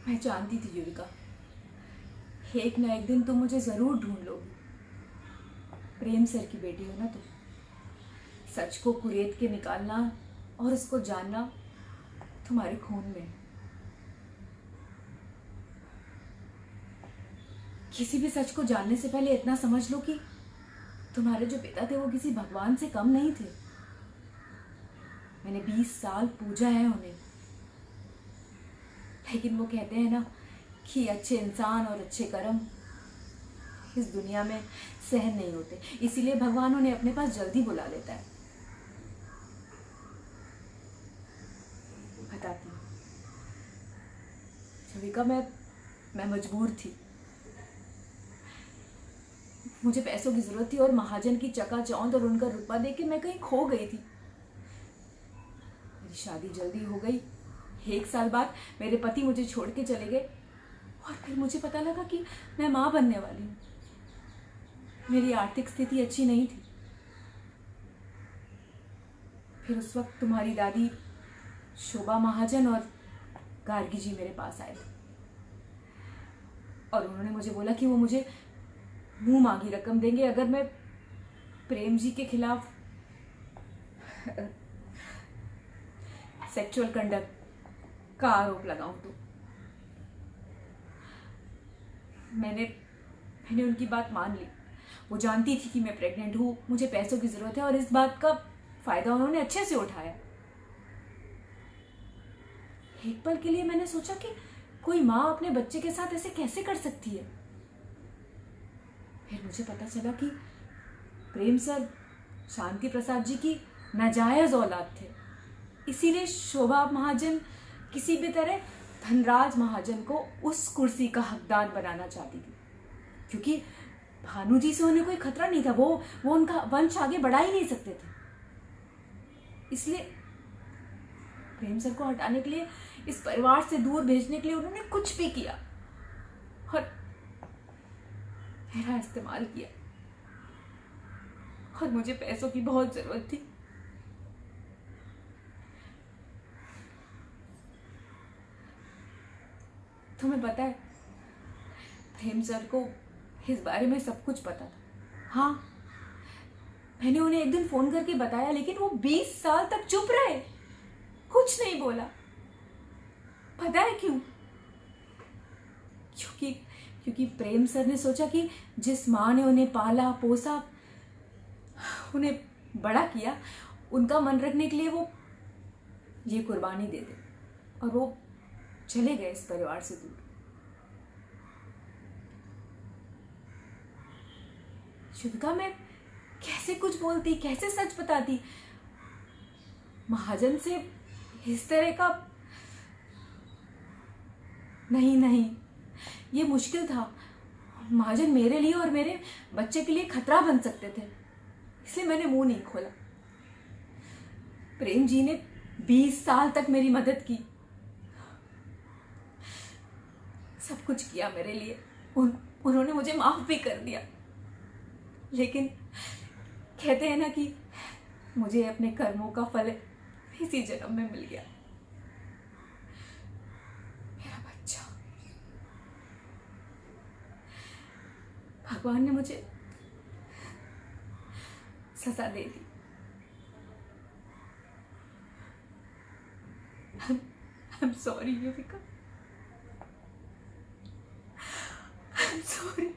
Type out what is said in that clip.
मैं जानती थी युविका, एक ना एक दिन तुम मुझे ज़रूर ढूंढ लोगी। प्रेम सर की बेटी हो ना तुम। सच को कुरेद के निकालना और उसको जानना तुम्हारे खून में है। किसी भी सच को जानने से पहले इतना समझ लो कि तुम्हारे जो पिता थे वो किसी भगवान से कम नहीं थे। मैंने 20 साल पूजा है उन्हें, लेकिन वो कहते हैं ना कि अच्छे इंसान और अच्छे कर्म इस दुनिया में सहन नहीं होते, इसीलिए भगवान उन्हें अपने पास जल्दी बुला लेता है। बताती हूँ युविका, मैं मजबूर थी। मुझे पैसों की जरूरत थी और महाजन की चकाचौंध और उनका रुतबा देख के मैं कहीं खो गई थी। मेरी शादी जल्दी हो गई। 1 साल बाद मेरे पति मुझे छोड़ के चले गए और फिर मुझे पता लगा कि मैं माँ बनने वाली हूँ। मेरी आर्थिक स्थिति अच्छी नहीं थी। फिर उस वक्त तुम्हारी दादी शोभा महाजन और गार्गी जी मेरे पास आए और उन्होंने मुझे बोला कि वो मुझे मुंह मांगी रकम देंगे अगर मैं प्रेम जी के खिलाफ सेक्सुअल कंडक्ट का आरोप लगाऊं तो। मैंने उनकी बात मान ली। वो जानती थी कि मैं प्रेग्नेंट हूँ, मुझे पैसों की जरूरत है और इस बात का फायदा उन्होंने अच्छे से उठाया। एक पल के लिए मैंने सोचा कि कोई माँ अपने बच्चे के साथ ऐसे कैसे कर सकती है। फिर मुझे पता चला कि प्रेम सर शांति प्रसाद जी की नाजायज औलाद थे, इसीलिए शोभा महाजन किसी भी तरह धनराज महाजन को उस कुर्सी का हकदार बनाना चाहती थी, क्योंकि भानु जी से उन्हें कोई खतरा नहीं था। वो उनका वंश आगे बढ़ा ही नहीं सकते थे। इसलिए प्रेम सर को हटाने के लिए, इस परिवार से दूर भेजने के लिए उन्होंने कुछ भी किया और मेरा इस्तेमाल किया। और मुझे पैसों की बहुत जरूरत थी। तुम्हें पता है, प्रेम सर को इस बारे में सब कुछ पता था। हाँ, मैंने उन्हें एक दिन फोन करके बताया, लेकिन वो 20 साल तक चुप रहे, कुछ नहीं बोला। पता है क्यों? क्योंकि प्रेम सर ने सोचा कि जिस माँ ने उन्हें पाला पोसा, उन्हें बड़ा किया, उनका मन रखने के लिए वो ये कुर्बानी दे दे, और वो चले गए इस परिवार से दूर। युविका, मैं कैसे कुछ बोलती, कैसे सच बताती? महाजन से इस तरह का नहीं, ये मुश्किल था। महाजन मेरे लिए और मेरे बच्चे के लिए खतरा बन सकते थे, इसलिए मैंने मुंह नहीं खोला। प्रेम जी ने 20 साल तक मेरी मदद की, सब कुछ किया मेरे लिए। उन्होंने मुझे माफ भी कर दिया, लेकिन कहते हैं ना कि मुझे अपने कर्मों का फल इसी जन्म में मिल गया। मेरा बच्चा, भगवान ने मुझे सजा दे दी। I'm sorry, Yuvika. I'm sorry.